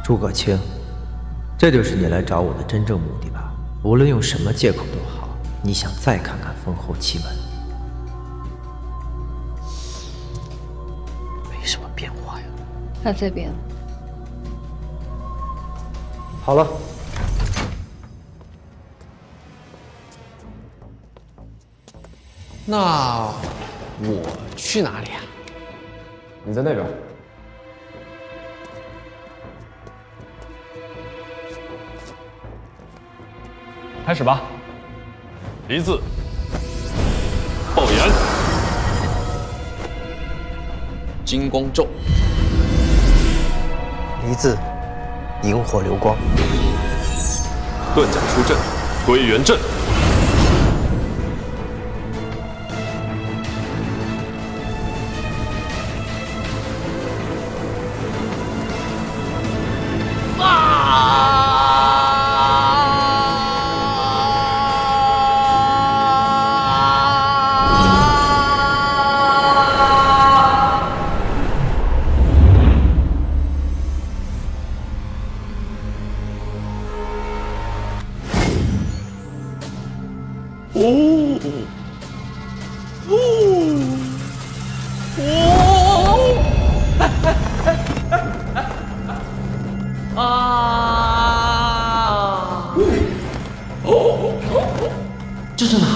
诸葛青，这就是你来找我的真正目的吧？无论用什么借口都好，你想再看看封后奇闻？没什么变化呀。他这边。好了。 那我去哪里啊？你在那边。开始吧。题字：爆炎。金光咒。离字：萤火流光。遁甲出阵，归元阵。 这是哪？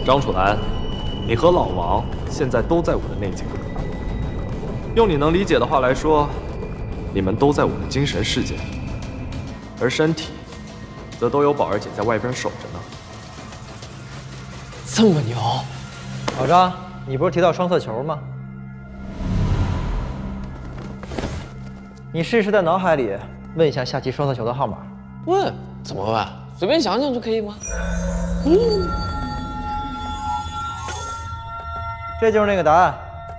张楚南，你和老王现在都在我的内境。用你能理解的话来说，你们都在我的精神世界里，而身体，则都有宝儿姐在外边守着呢。这么牛！老张，你不是提到双色球吗？你试试在脑海里问一下下棋双色球的号码。问？怎么问？随便想想就可以吗？这就是那个答案，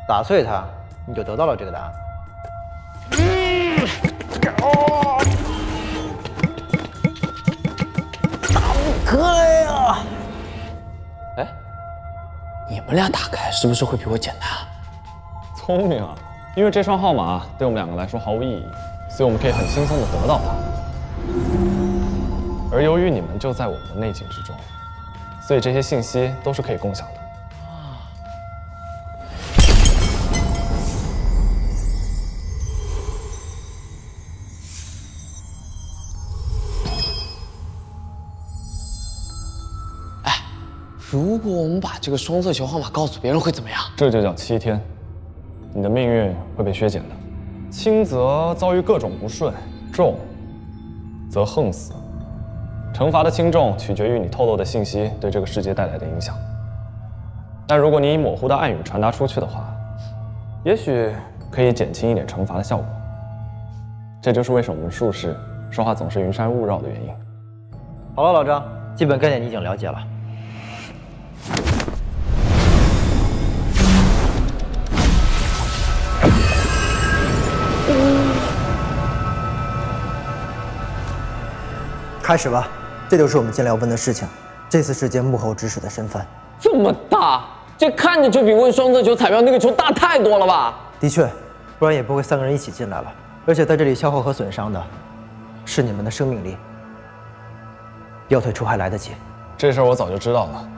打碎它，你就得到了这个答案。打不开呀！哎，你们俩打开是不是会比我简单啊？聪明啊！因为这双号码对我们两个来说毫无意义，所以我们可以很轻松的得到它。而由于你们就在我们的内境之中，所以这些信息都是可以共享的。 如果我们把这个双色球号码告诉别人，会怎么样？这就叫7天，你的命运会被削减的，轻则遭遇各种不顺，重则横死。惩罚的轻重取决于你透露的信息对这个世界带来的影响。但如果你以模糊的暗语传达出去的话，也许可以减轻一点惩罚的效果。这就是为什么我们术士说话总是云山雾绕的原因。好了，老张，基本概念你已经了解了。 开始吧，这就是我们进来要问的事情。这次事件幕后指使的身份这么大，这看着就比问双色球彩票那个球大太多了吧？的确，不然也不会3个人一起进来了。而且在这里消耗和损伤的，是你们的生命力。要退出还来得及。这事儿我早就知道了，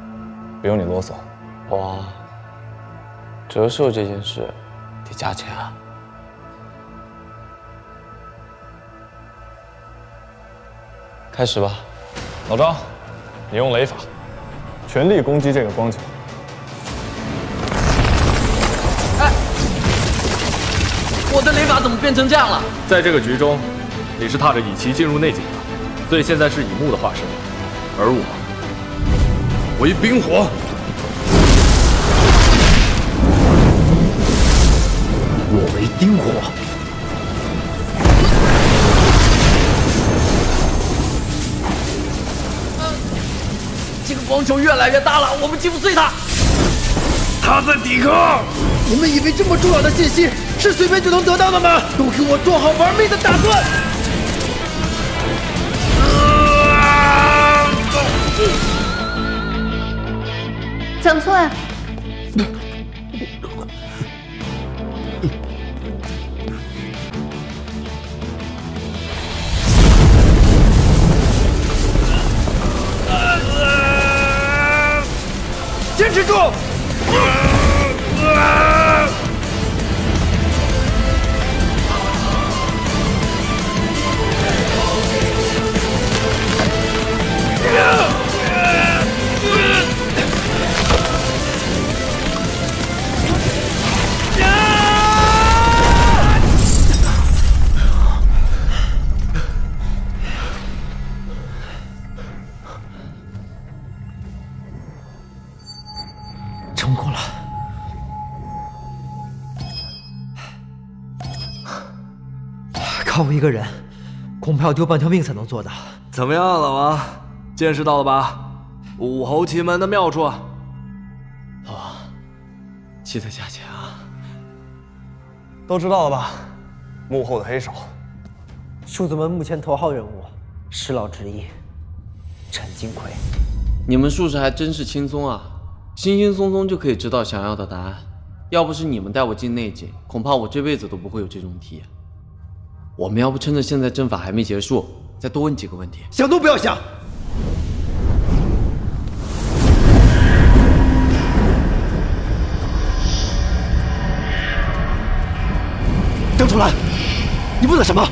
不用你啰嗦。哇，折寿这件事得加钱啊！ 开始吧，老张，你用雷法，全力攻击这个光球。哎，我的雷法怎么变成这样了？在这个局中，你是踏着以旗进入内境的，所以现在是以木的化身，而我为冰火。我为丁火。 这个光球越来越大了，我们击不碎它。他在抵抗。你们以为这么重要的信息是随便就能得到的吗？都给我做好玩命的打算！长村，坚持住！成功了！靠我一个人，恐怕要丢半条命才能做到。怎么样，老王？见识到了吧？武侯奇门的妙处。老王，记得加钱啊！都知道了吧？幕后的黑手，数字门目前头号人物，师老之一，陈金奎。你们术士还真是轻松啊，轻轻松松就可以知道想要的答案。要不是你们带我进内境，恐怕我这辈子都不会有这种体验。我们要不趁着现在阵法还没结束，再多问几个问题？想都不要想！张楚岚，你问了什么？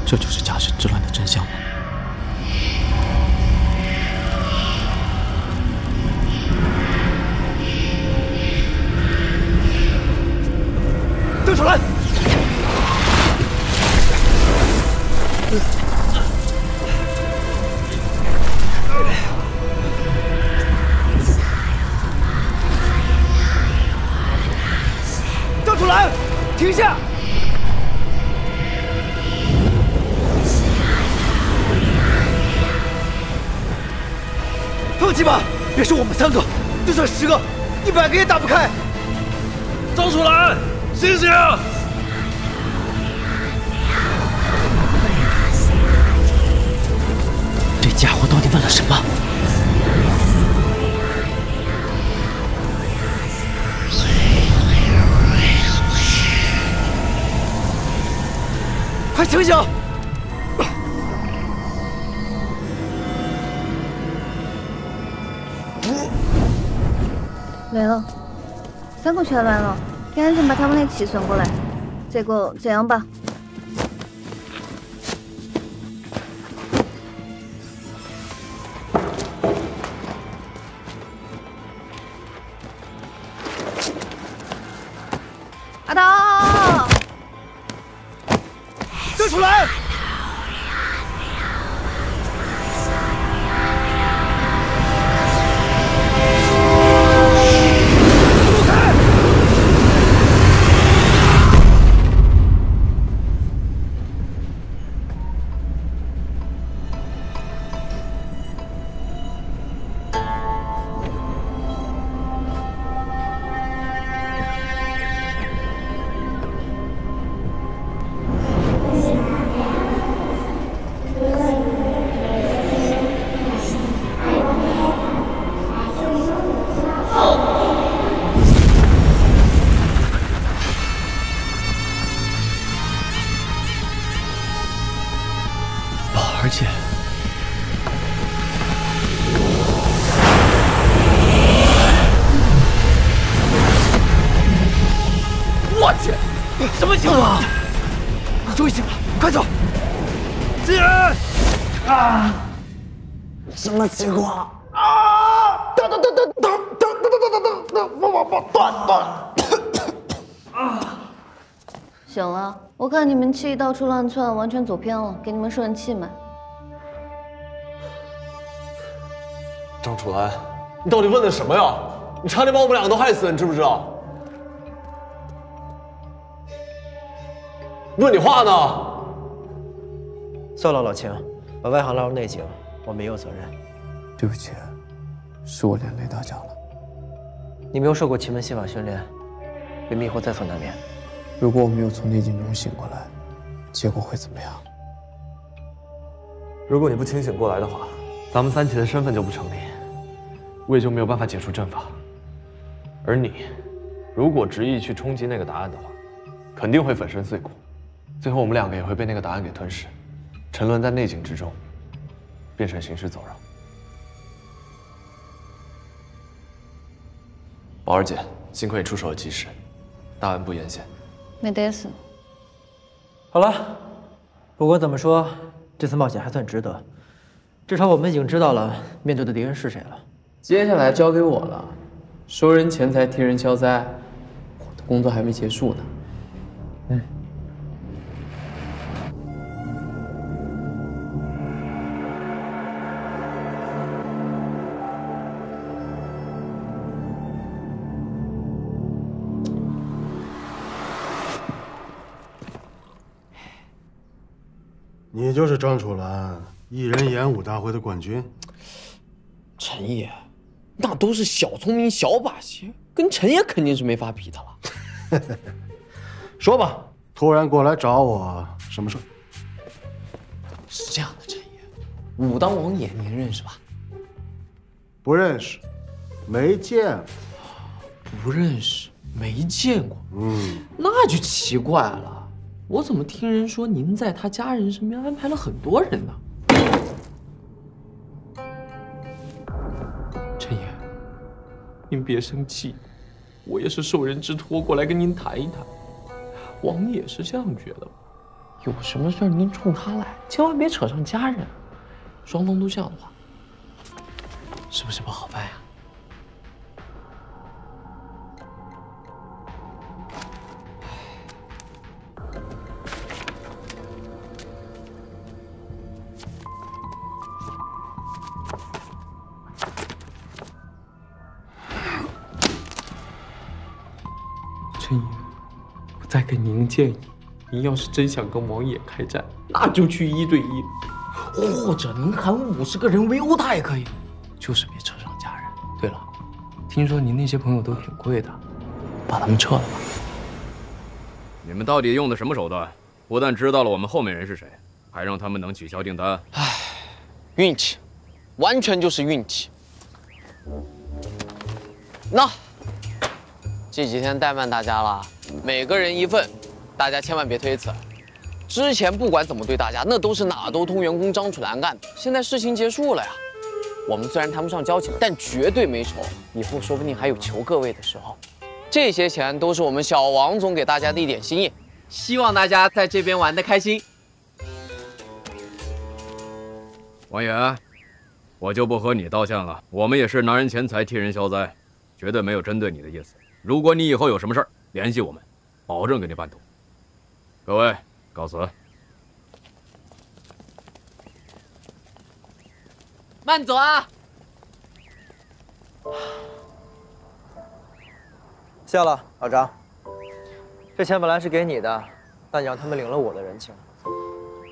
这就是甲申之乱的真相吗？张楚岚，张楚岚，停下！放弃吧，别说我们3个，就算10个、100个也打不开。张楚岚，醒醒！这家伙到底问了什么？快醒醒！来了，3个全来了，赶紧把他们那起算过来。这个这样吧，阿刀，张楚岚，而且，我去，什么情况？你终于醒了，快走！进来！啊！什么情况？啊！疼！醒了，我看你们气到处乱窜，完全走偏了，给你们顺气嘛。张楚岚，你到底问的什么呀？你差点把我们2个都害死，你知不知道？论你话呢？算了，老秦，把外行拉入内警，我没有责任。对不起，是我连累大家了。你没有受过奇门心法训练，被迷惑在所难免。如果我没有从内境中醒过来，结果会怎么样？如果你不清醒过来的话，咱们三奇的身份就不成立，我也就没有办法解除阵法。而你，如果执意去冲击那个答案的话，肯定会粉身碎骨，最后我们两个也会被那个答案给吞噬，沉沦在内境之中，变成行尸走肉。宝儿姐，幸亏你出手的及时，大恩不言谢。没得事。好了，不管怎么说，这次冒险还算值得。至少我们已经知道了面对的敌人是谁了。接下来交给我了，收人钱财，替人消灾。我的工作还没结束呢。你就是张楚岚，一人演武大会的冠军。陈爷，那都是小聪明、小把戏，跟陈爷肯定是没法比的了。说吧，突然过来找我，什么事？是这样的，陈爷，武当王爷您认识吧？不认识，没见过。不认识，没见过。那就奇怪了。我怎么听人说您在他家人身边安排了很多人呢？陈爷，您别生气，我也是受人之托过来跟您谈一谈。王爷是这样觉得，有什么事您冲他来，千万别扯上家人。双方都这样的话，是不是不好办呀？陈爷，我再给您个建议，您要是真想跟王爷开战，那就去1对1，或者您喊50个人围殴他也可以，就是别扯上家人。对了，听说您那些朋友都挺贵的，把他们撤了吧。你们到底用的什么手段？不但知道了我们后面人是谁，还让他们能取消订单？唉，运气，完全就是运气。那。这几天怠慢大家了，每个人1份，大家千万别推辞。之前不管怎么对大家，那都是哪都通员工张楚岚干的。现在事情结束了呀，我们虽然谈不上交情，但绝对没仇。以后说不定还有求各位的时候。这些钱都是我们小王总给大家的一点心意，希望大家在这边玩得开心。王爷，我就不和你道歉了，我们也是拿人钱财替人消灾，绝对没有针对你的意思。如果你以后有什么事儿，联系我们，保证给你办妥。各位，告辞。慢走啊！谢了，老张。这钱本来是给你的，但你让他们领了我的人情。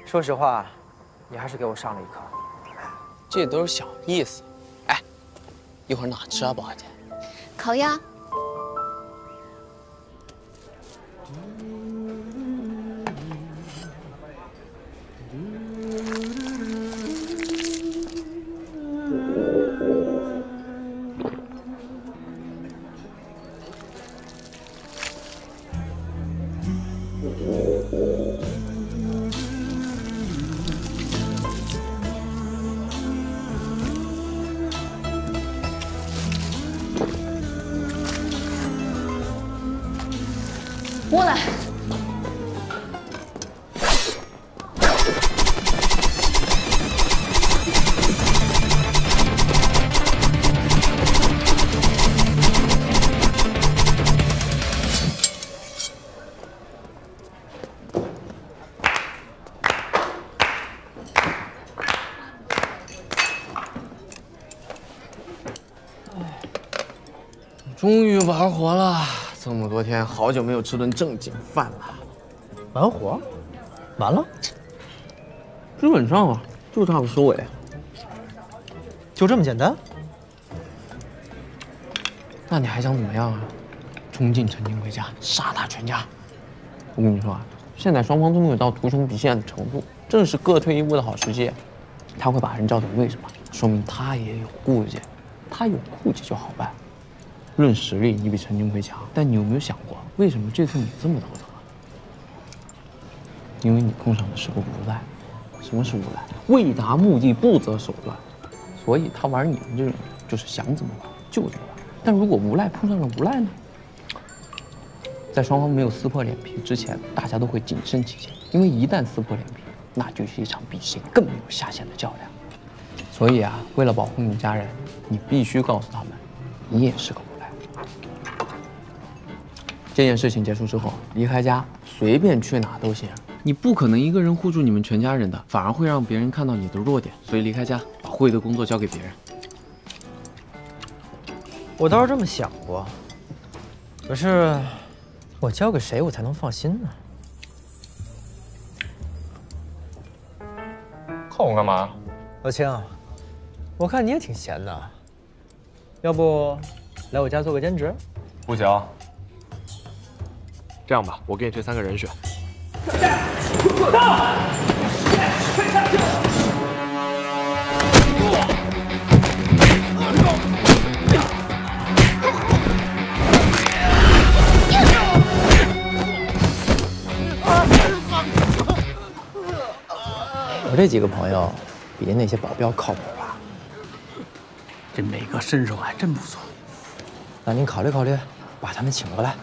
说实话，你还是给我上了一课。这都是小意思。哎，一会儿哪吃啊，宝儿姐？烤鸭。过来。终于玩活了，这么多天好久没有吃顿正经饭了。完活？完了？基本上啊，就差个收尾。就这么简单？那你还想怎么样啊？冲进陈金辉家，杀他全家！我跟你说啊，现在双方都没有到图穷匕见的程度，正是各退一步的好时机。他会把人叫走，为什么？说明他也有顾忌，他有顾忌就好办。论实力，你比陈金辉强，但你有没有想过，为什么这次你这么头疼啊？因为你碰上的是个无赖。什么是无赖？为达目的不择手段。所以他玩你们这种，就是想怎么玩就怎么玩。但如果无赖碰上了无赖呢？在双方没有撕破脸皮之前，大家都会谨慎起见，因为一旦撕破脸皮，那就是一场比谁更没有下限的较量。所以啊，为了保护你家人，你必须告诉他们，你也是个无赖。这件事情结束之后，离开家，随便去哪都行。你不可能一个人护住你们全家人的，反而会让别人看到你的弱点。所以离开家，把会的工作交给别人。我倒是这么想过，可是我交给谁我才能放心呢？看我干嘛？老青，我看你也挺闲的，要不来我家做个兼职？不行。这样吧，我给你推3个人选。我这几个朋友比那些保镖靠谱吧？这每个身手还真不错。那您考虑考虑，把他们请过来。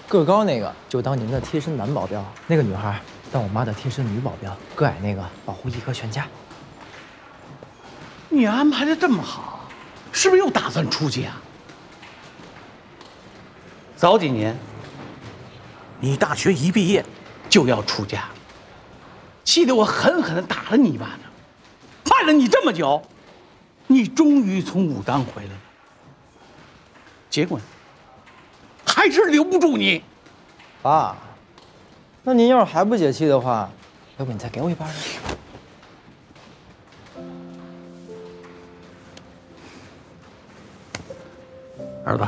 个高那个就当您的贴身男保镖，那个女孩当我妈的贴身女保镖，个矮那个保护一哥全家。你安排的这么好，是不是又打算出去啊？早几年，你大学一毕业就要出家，气得我狠狠地打了你一巴掌。盼了你这么久，你终于从武当回来了，结果呢，还是留不住你。爸，那您要是还不解气的话，要不你再给我一巴掌？儿子，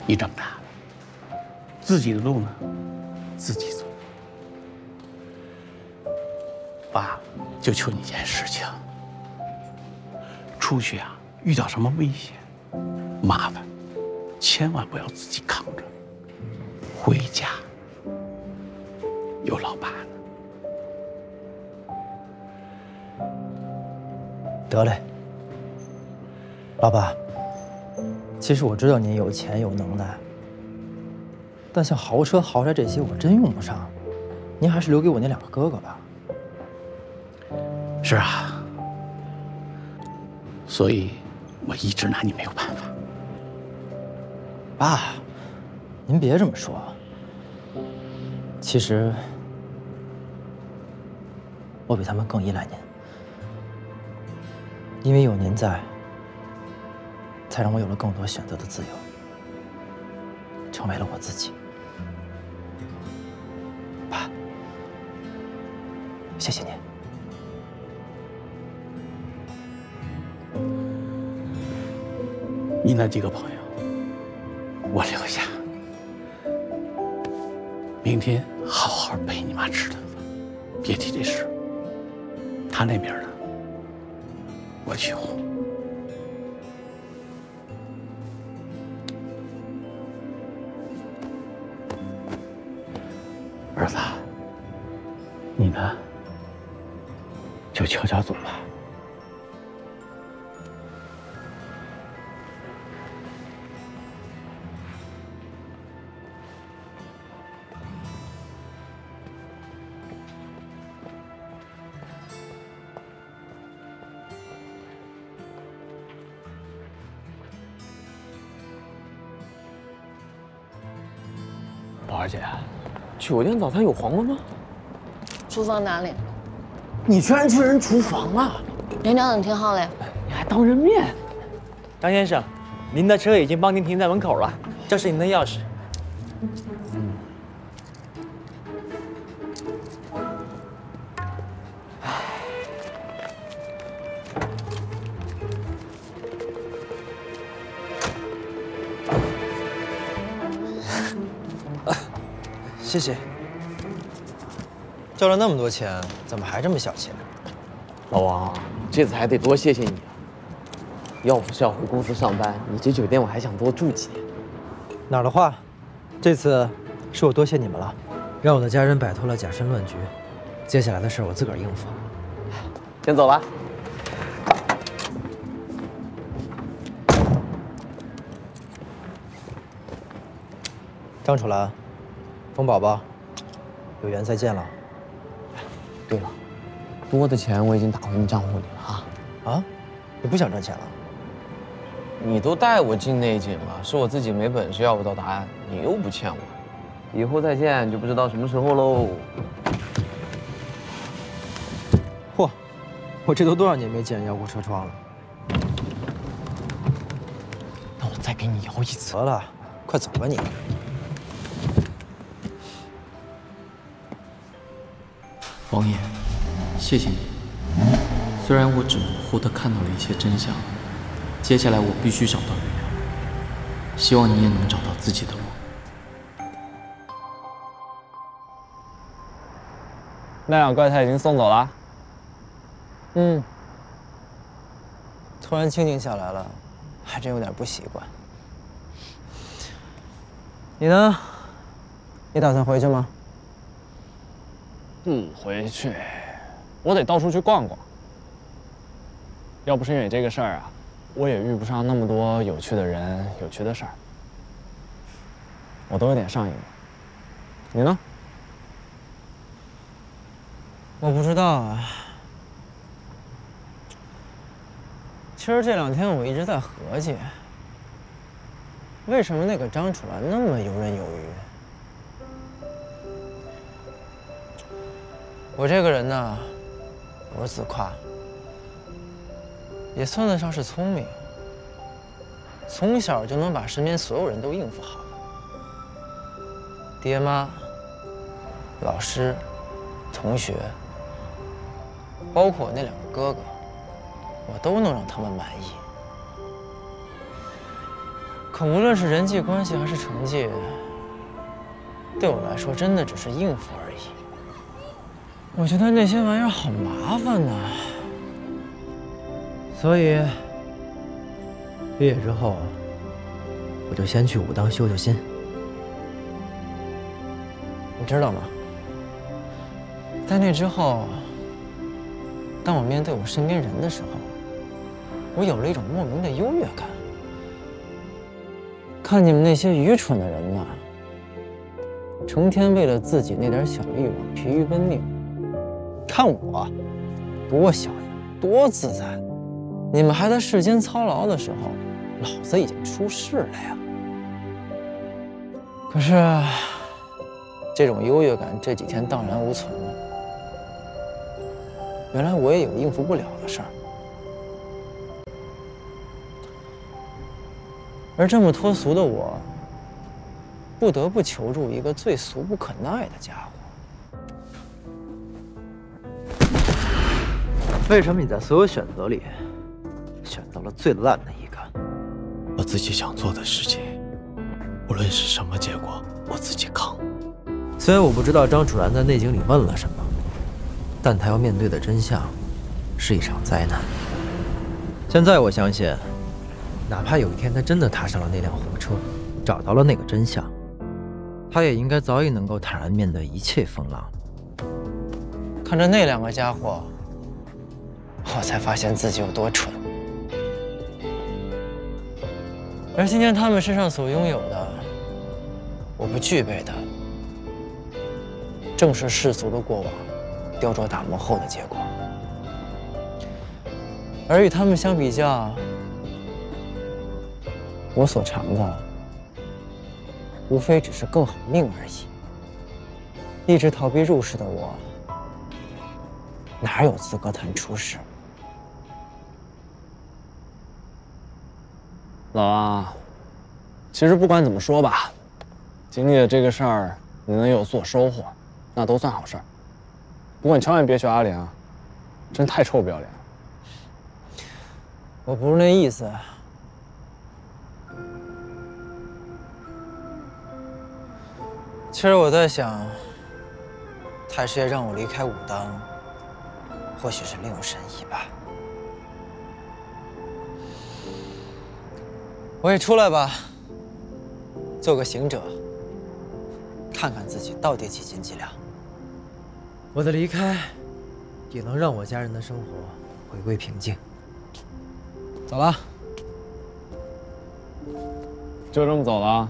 你长大了，自己的路呢，自己走。爸，就求你一件事情，出去啊，遇到什么危险、麻烦，千万不要自己扛着。回家有老爸呢。得嘞，老爸。其实我知道您有钱有能耐，但像豪车、豪宅这些我真用不上。您还是留给我那2个哥哥吧。是啊，所以我一直拿你没有办法。爸，您别这么说。其实我比他们更依赖您，因为有您在，才让我有了更多选择的自由，成为了我自己。爸，谢谢您。你那几个朋友，我留下，明天好好陪你妈吃顿饭，别提这事。他那边呢，我去哄。儿子，你呢，就悄悄走吧。宝儿姐，酒店早餐有黄瓜吗？厨房哪里？你居然去人厨房了？领导等挺好嘞。你还当人面？张先生，您的车已经帮您停在门口了，这是您的钥匙。谢谢。交了那么多钱，怎么还这么小气？老王，这次还得多谢谢你啊！要不是要回公司上班，你这酒店我还想多住几天。哪儿的话，这次是我多谢你们了，让我的家人摆脱了假身乱局。接下来的事我自个儿应付。先走了。张楚岚，冯宝宝，有缘再见了。对了，多的钱我已经打回你账户里了啊！啊，你不想挣钱了？你都带我进内警了，是我自己没本事要不到答案，你又不欠我，以后再见就不知道什么时候喽。嚯，我这都多少年没见人摇过车窗了？那我再给你摇一次。得了，快走吧你。王爷，谢谢你。虽然我只模糊地看到了一些真相，接下来我必须找到原谅。希望你也能找到自己的路。那两怪胎已经送走了。突然清静下来了，还真有点不习惯。你呢？你打算回去吗？不回去，我得到处去逛逛。要不是因为这个事儿啊，我也遇不上那么多有趣的人、有趣的事儿。我都有点上瘾了。你呢？我不知道啊。其实这2天我一直在合计，为什么那个张楚岚那么游刃有余？我这个人呢，不是自夸，也算得上是聪明。从小就能把身边所有人都应付好，爹妈、老师、同学，包括我那2个哥哥，我都能让他们满意。可无论是人际关系还是成绩，对我来说真的只是应付而已。我觉得那些玩意儿好麻烦呐，所以毕业之后，我就先去武当修修心。你知道吗？在那之后，当我面对我身边人的时候，我有了一种莫名的优越感。看你们那些愚蠢的人呐，成天为了自己那点小欲望疲于奔命。看我，多逍遥，多自在！你们还在世间操劳的时候，老子已经出世了呀。可是，这种优越感这几天荡然无存了。原来我也有应付不了的事儿，而这么脱俗的我，不得不求助一个最俗不可耐的家伙。为什么你在所有选择里选择了最烂的一个？我自己想做的事情，无论是什么结果，我自己扛。虽然我不知道张楚岚在内警里问了什么，但他要面对的真相是一场灾难。现在我相信，哪怕有一天他真的踏上了那辆火车，找到了那个真相，他也应该早已能够坦然面对一切风浪。看着那2个家伙，我才发现自己有多蠢。而今天他们身上所拥有的，我不具备的，正是世俗的过往雕琢打磨后的结果。而与他们相比较，我所长的，无非只是更好命而已。一直逃避入世的我，哪有资格谈出世？老王，其实不管怎么说吧，经历了这个事儿，你能有所收获，那都算好事儿。不过你千万别学阿莲啊，真太臭不要脸了。我不是那意思。其实我在想，太师爷让我离开武当，或许是另有深意吧。我也出来吧，做个行者，看看自己到底几斤几两。我的离开，也能让我家人的生活回归平静。走了。就这么走了？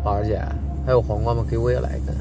宝儿姐，还有黄瓜吗？给我也来一根。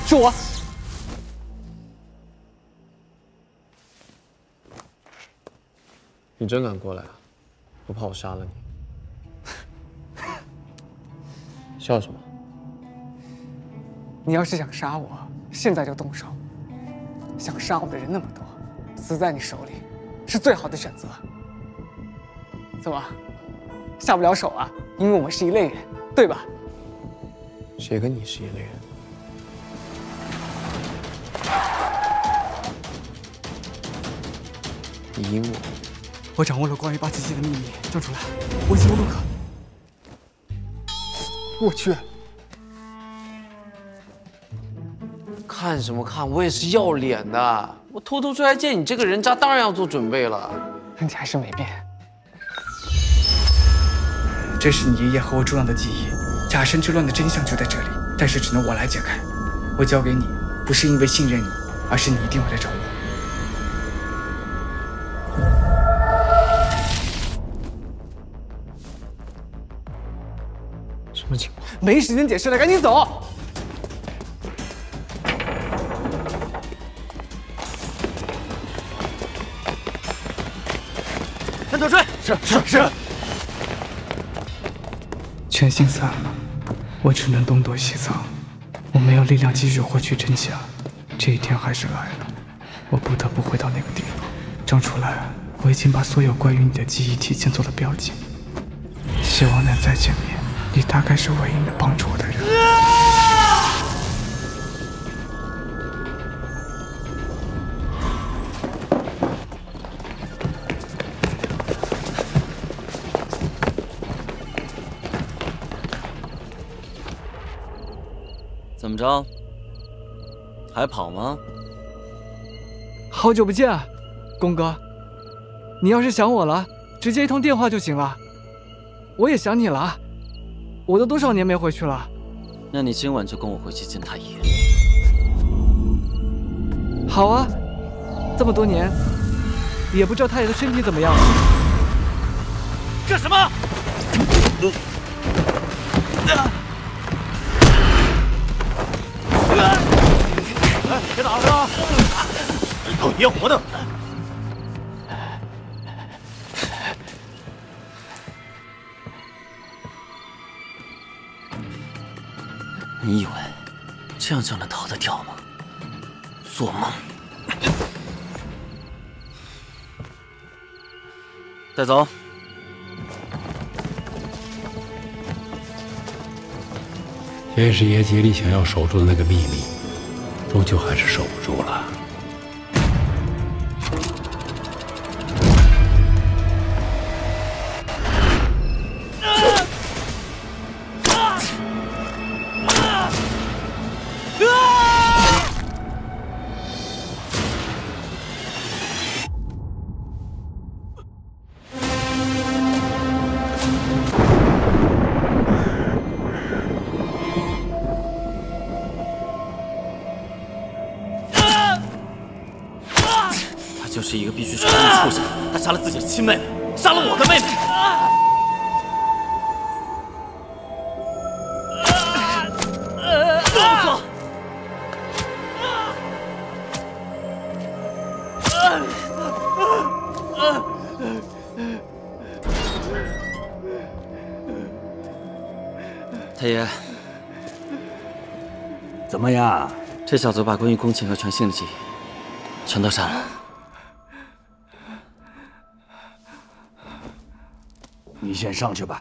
是我。你真敢过来啊？不怕我杀了你？笑什么？你要是想杀我，现在就动手。想杀我的人那么多，死在你手里是最好的选择。怎么，下不了手啊？因为我们是一类人，对吧？谁跟你是一类人？你阴我。我掌握了关于877的秘密，交出来，我情无不可。我去！看什么看？我也是要脸的。我偷偷出来见你这个人渣，当然要做准备了。你还是没变。这是你爷爷和我重要的记忆，假身之乱的真相就在这里，但是只能我来解开。我交给你，不是因为信任你，而是你一定会来找我。什么情况？没时间解释了，赶紧走！跟头追！是。全信散了，我只能东躲西藏，我没有力量继续获取真相。这一天还是来了，我不得不回到那个地方。张楚岚，我已经把所有关于你的记忆提前做了标记，希望能再见面。你大概是唯一能帮助我的人。怎么着？还跑吗？好久不见，公哥。你要是想我了，直接一通电话就行了。我也想你了。我都多少年没回去了？那你今晚就跟我回去见太爷。好啊，这么多年，也不知道太爷的身体怎么样。干什么？别打了！老爷活的。你以为这样就能逃得掉吗？做梦！带走。天师爷竭力想要守住的那个秘密，终究还是守不住了。 就是一个必须杀人的畜生，他杀了自己的亲妹妹，杀了我的妹妹。说不说？太爷，怎么样？这小子把关于宫琴和全信的记忆全都删了。 你先上去吧。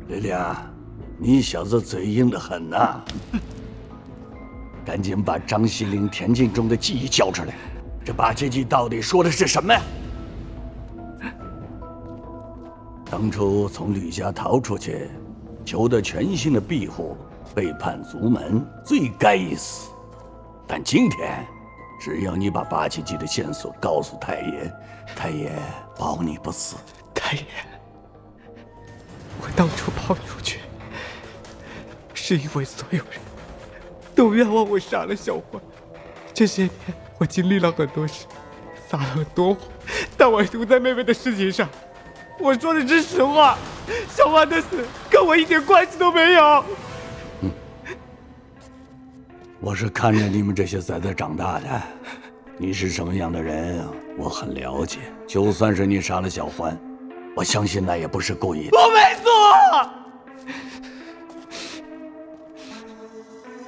丽丽啊，你小子嘴硬得很呐！赶紧把张西陵田径中的记忆交出来。这八戒记到底说的是什么呀？当初从吕家逃出去，求得全信的庇护。 背叛族门，罪该一死。但今天，只要你把八七记的线索告诉太爷，太爷保你不死。太爷，我当初跑出去，是因为所有人都冤枉我杀了小欢。这些年，我经历了很多事，撒了很多谎，但唯独在妹妹的事情上，我说的是实话。小欢的死跟我一点关系都没有。 我是看着你们这些崽子长大的，你是什么样的人，我很了解。就算是你杀了小欢，我相信那也不是故意的。我没做。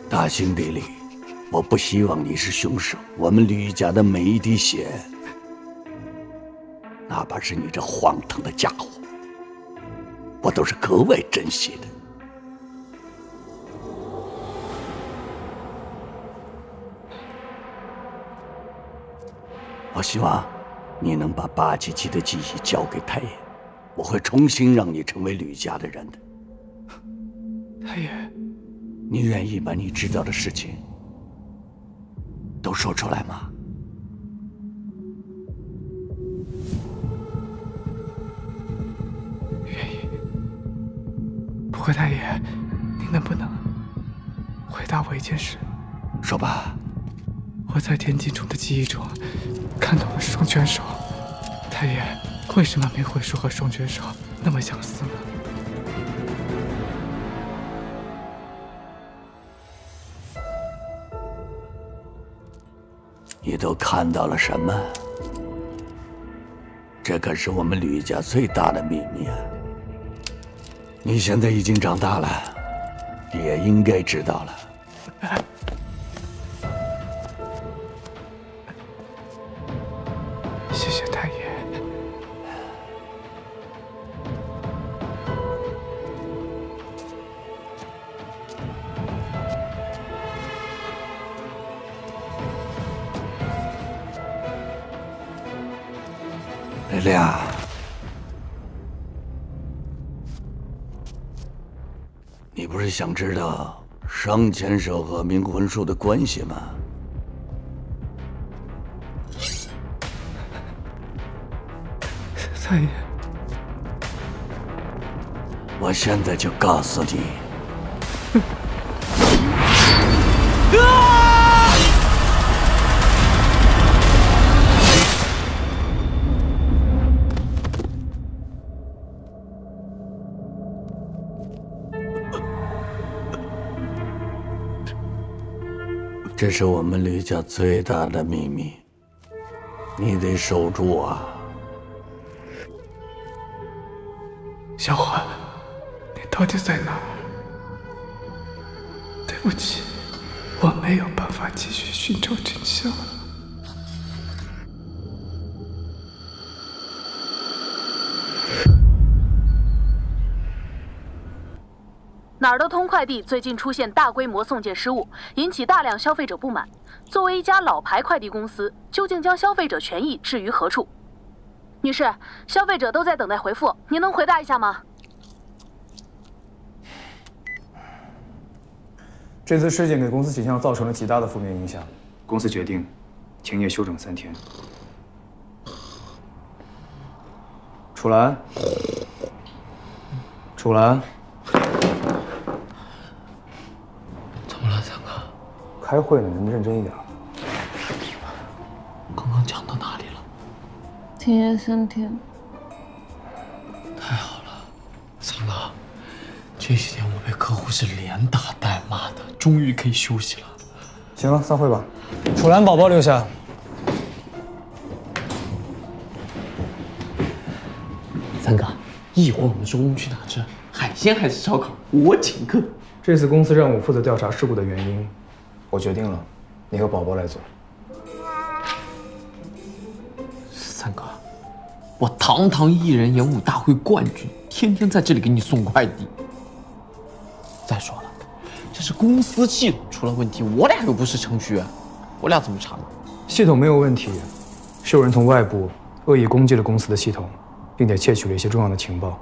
大兴地利，我不希望你是凶手。我们吕家的每一滴血，哪怕是你这荒唐的家伙，我都是格外珍惜的。 我希望你能把八七七的记忆交给太爷，我会重新让你成为吕家的人的。太爷，你愿意把你知道的事情都说出来吗？愿意。不过太爷，您能不能回答我一件事？说吧。我在田径中的记忆中。 看到了双卷手，太爷，为什么明慧说和双卷手那么相似呢？你都看到了什么？这可是我们吕家最大的秘密啊！你现在已经长大了，也应该知道了。 谢谢太爷。蕾蕾啊，你不是想知道双拳手和冥魂术的关系吗？ 太爷，我现在就告诉你。这是我们吕家最大的秘密。你得守住啊！小环，你到底在哪儿？对不起，我没有办法继续寻找真相了。 哪儿的通快递最近出现大规模送件失误，引起大量消费者不满。作为一家老牌快递公司，究竟将消费者权益置于何处？女士，消费者都在等待回复，您能回答一下吗？这次事件给公司形象造成了极大的负面影响，公司决定停业休整3天。楚岚，楚岚。 怎么了，三哥？开会呢，能不能认真一点？刚刚讲到哪里了？停业3天。太好了，三哥，这几天我被客户是连打带骂的，终于可以休息了。行了，散会吧。楚岚宝宝留下。三哥，一会儿我们收工去哪吃？海鲜还是烧烤？我请客。 这次公司让我负责调查事故的原因，我决定了，你和宝宝来做。三哥，我堂堂艺人演武大会冠军，天天在这里给你送快递。再说了，这是公司系统出了问题，我俩又不是程序员，我俩怎么查呢？系统没有问题，是有人从外部恶意攻击了公司的系统，并且窃取了一些重要的情报。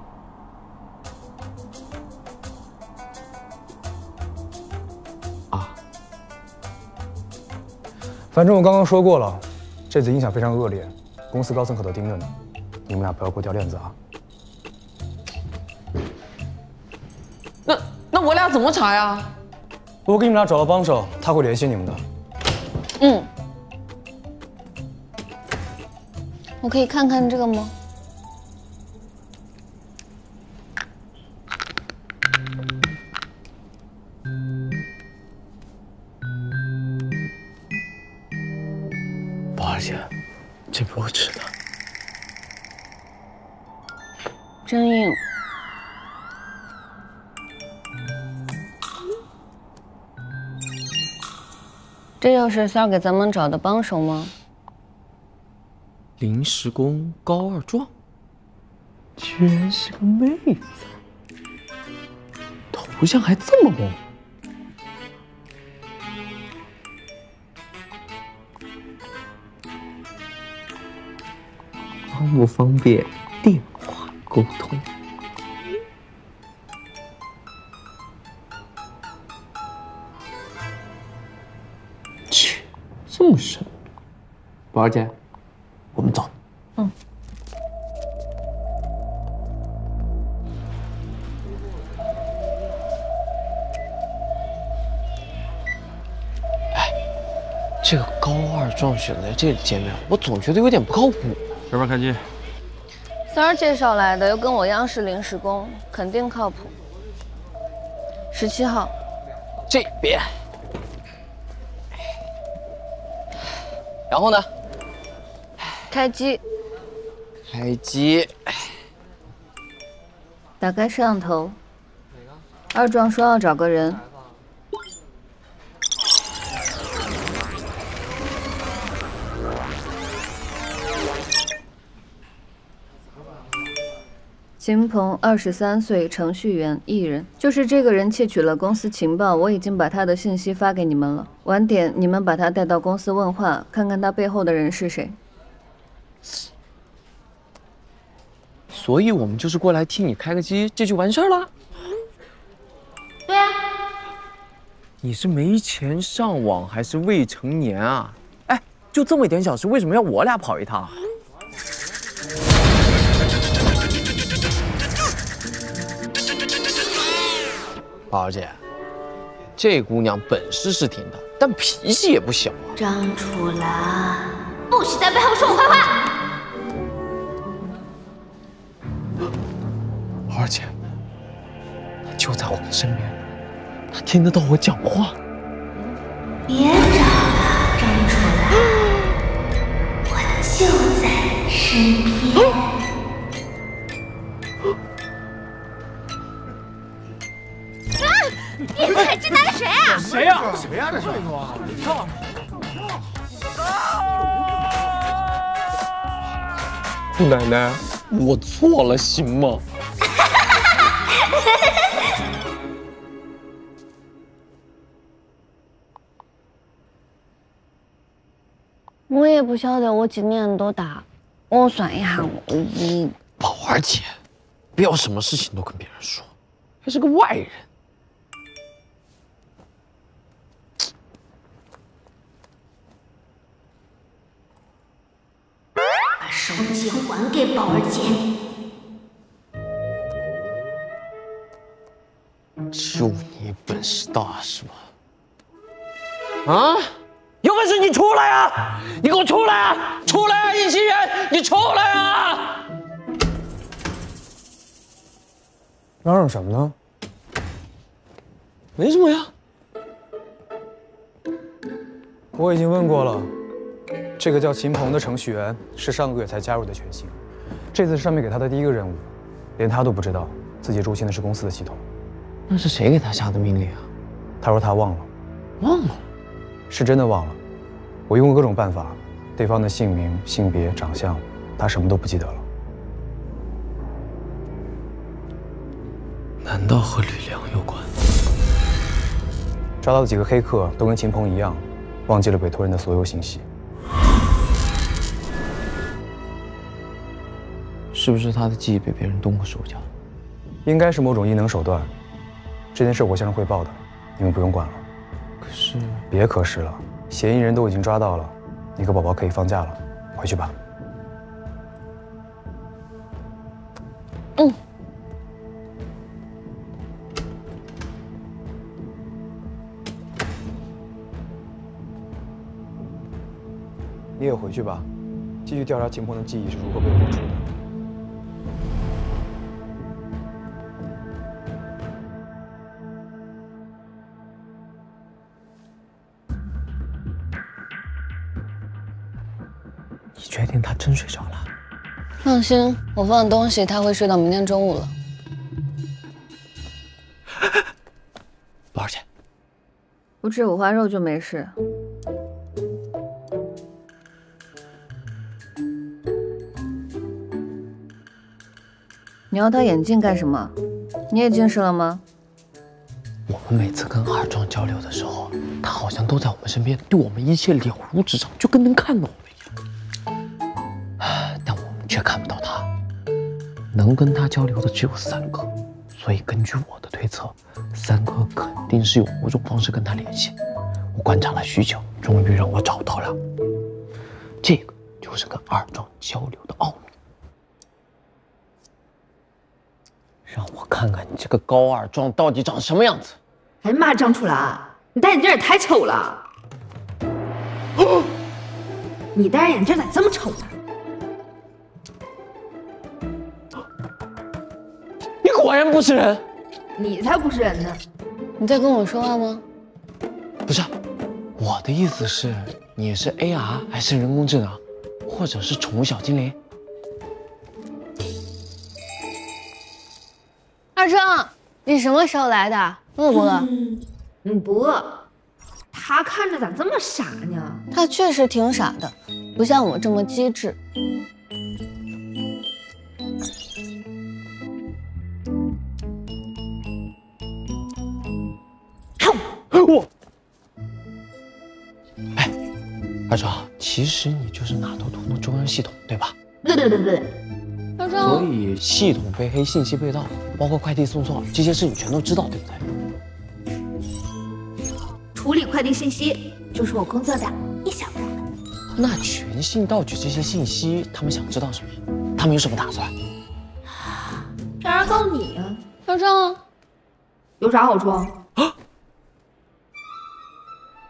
反正我刚刚说过了，这次影响非常恶劣，公司高层可都盯着呢，你们俩不要给我掉链子啊！那我俩怎么查呀？我给你们俩找到帮手，他会联系你们的。嗯，我可以看看这个吗？ 宝儿姐，这不我吃的，真硬。这就是三儿给咱们找的帮手吗？临时工高二壮，居然是个妹子，头像还这么萌。 方不方便电话沟通？切，这么神！宝儿姐，我们走。嗯。哎，这个高二壮选在这里见面，我总觉得有点不靠谱。 这边开机。三儿介绍来的，又跟我一样是临时工，肯定靠谱。17号，这边。然后呢？开机。开机。打开摄像头。二壮说要找个人。 秦鹏，23岁，程序员，艺人。就是这个人窃取了公司情报，我已经把他的信息发给你们了。晚点你们把他带到公司问话，看看他背后的人是谁。所以我们就是过来替你开个机，这就完事儿了。对啊。你是没钱上网还是未成年啊？哎，就这么一点小事，为什么要我俩跑一趟？ 宝儿姐，这姑娘本事是挺大，但脾气也不小啊。张楚岚，不许在背后说我坏话！宝儿姐，她就在我们身边，她听得到我讲话。别找了，张楚岚，我就天。你才这男的谁啊？谁呀？谁呀？这是你跳！奶奶，我错了，行吗？我也不晓得我今年多大，我算一下，宝儿姐，不要什么事情都跟别人说，还是个外人。把手机还给宝儿姐。就你本事大是吧？啊！有本事你出来啊！你给我出来啊！出来啊！一行人，你出来啊！嚷嚷什么呢？没什么呀。我已经问过了，这个叫秦鹏的程序员是上个月才加入的全新，这次是上面给他的第一个任务，连他都不知道自己入侵的是公司的系统。那是谁给他下的命令啊？他说他忘了。忘了？是真的忘了。我用过各种办法，对方的姓名、性别、长相，他什么都不记得了。难道和吕梁有关？抓到的几个黑客都跟秦鹏一样，忘记了委托人的所有信息。是不是他的记忆被别人动过手脚？应该是某种异能手段。这件事我向上汇报的，你们不用管了。可是……别可是了，嫌疑人都已经抓到了，你和宝宝可以放假了，回去吧。嗯。你也回去吧，继续调查秦鹏的记忆是如何被抹除的。你确定他真睡着了？放心，我放的东西他会睡到明天中午了。宝儿姐，不吃五花肉就没事。你要他眼镜干什么？你也近视了吗？我们每次跟二壮交流的时候，他好像都在我们身边，对我们一切了如指掌，就跟能看到我们一样。但我们却看不到他。能跟他交流的只有3个，所以根据我的推测，3个肯定是有某种方式跟他联系。我观察了许久，终于让我找到了。这个就是跟二壮交流的奥秘。让我看看你这个高二壮到底长什么样子！哎呀妈，张楚岚，你戴眼镜也太丑了！你戴眼镜咋这么丑呢？你果然不是人！你才不是人呢！你在跟我说话吗？不是，我的意思是，你是 AR 还是人工智能，或者是宠物小精灵？二壮，你什么时候来的？饿不饿？不饿。他看着咋这么傻呢？他确实挺傻的，不像我这么机智。我，哎，二壮，其实你就是哪头图的中央系统，对吧？对。二壮，所以系统被黑、信息被盗，包括快递送错这些事，你全都知道，对不对？处理快递信息就是我工作的一小部分。那全信盗取这些信息，他们想知道什么？他们有什么打算？这还告你呀？二壮，有啥好处啊？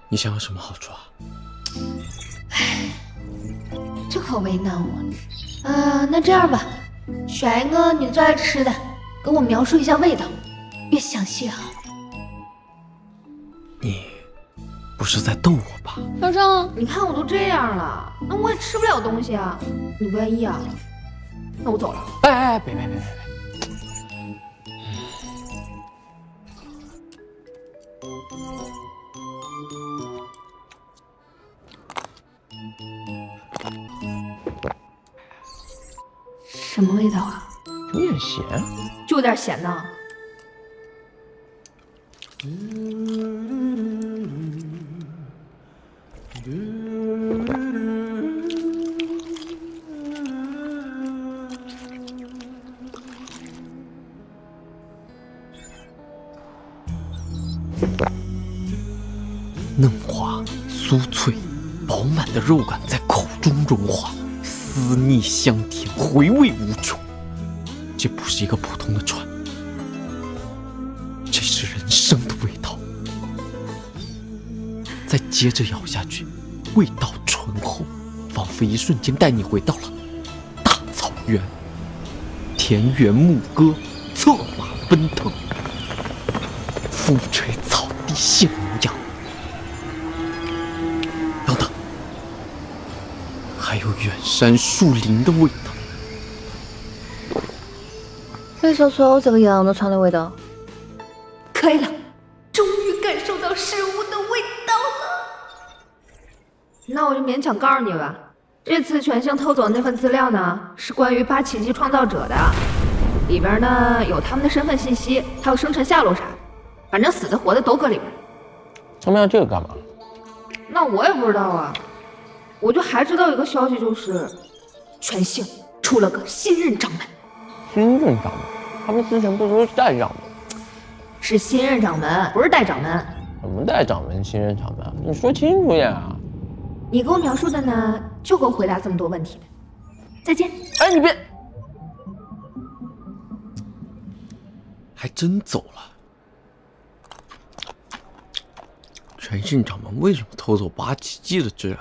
你想要什么好处啊？这可为难我了。那这样吧，选一个你最爱吃的，给我描述一下味道，越详细好。不是在逗我吧？小郑，你看我都这样了，那我也吃不了东西啊，你不愿意啊？那我走了。哎，别！什么味道啊？有点咸，就有点咸呢。嫩滑、酥脆、饱满的肉感在口中融化，丝腻香甜，回味无穷。这不是一个普通的串，这是人生的味道。再接着咬下去，味道醇厚，仿佛一瞬间带你回到了大草原，田园牧歌，策马奔腾，风吹草低见牛羊。等等，还有远山树林的味道。哎，小崔，这个羊肉串的味道，可以了，终于感受到食物的味道了。那我就勉强告诉你吧，这次全星偷走的那份资料呢，是关于8奇迹创造者的，里边呢有他们的身份信息，还有生辰下落啥的，反正死的活的都搁里边。他们要这个干嘛？那我也不知道啊，我就还知道一个消息，就是全星出了个新任掌门。新任掌门？他们之前不说是代掌门？是新任掌门，不是代掌门。什么代掌门、新任掌门？你说清楚点啊！你给我描述的呢，就够回答这么多问题的。再见。哎，你别，还真走了。全信掌门为什么偷走8奇迹的资料？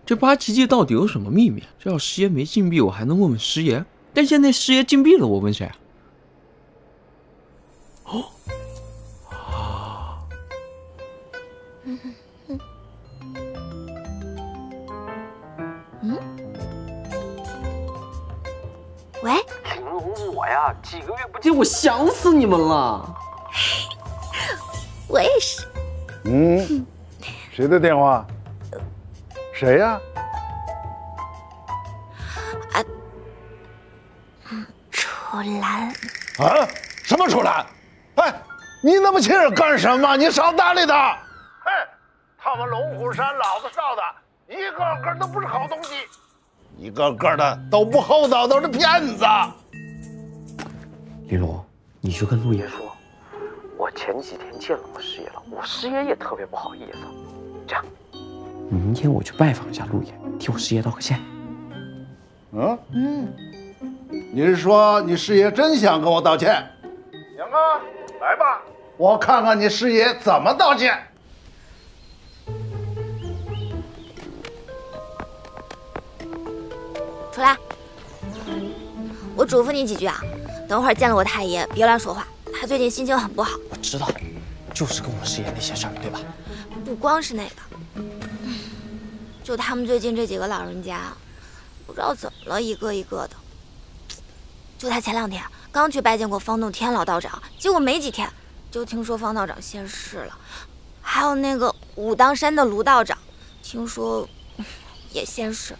这8奇迹到底有什么秘密？这要师爷没禁闭，我还能问问师爷。但现在师爷禁闭了，我问谁啊？哦，喂，玲珑，我呀，几个月不见，我想死你们了。我也是。谁的电话？谁呀？楚岚。啊？什么楚岚？哎，你那么亲热干什么？你少搭理他！嘿，他们龙虎山老子少的，一个个都不是好东西，一个个的都不厚道，都是骗子。玲珑，你就跟陆爷说，我前几天见了我师爷了，我师爷也特别不好意思。这样，明天我去拜访一下陆爷，替我师爷道个歉。你是说你师爷真想跟我道歉？行啊，来吧，我看看你师爷怎么道歉。楚岚，我嘱咐你几句啊，等会儿见了我太爷，别乱说话，他最近心情很不好。我知道，就是跟我师爷那些事儿，对吧？不光是那个，就他们最近这几个老人家，不知道怎么了，一个一个的。就他前2天刚去拜见过方洞天老道长，结果没几天就听说方道长仙逝了，还有那个武当山的卢道长，听说也仙逝了。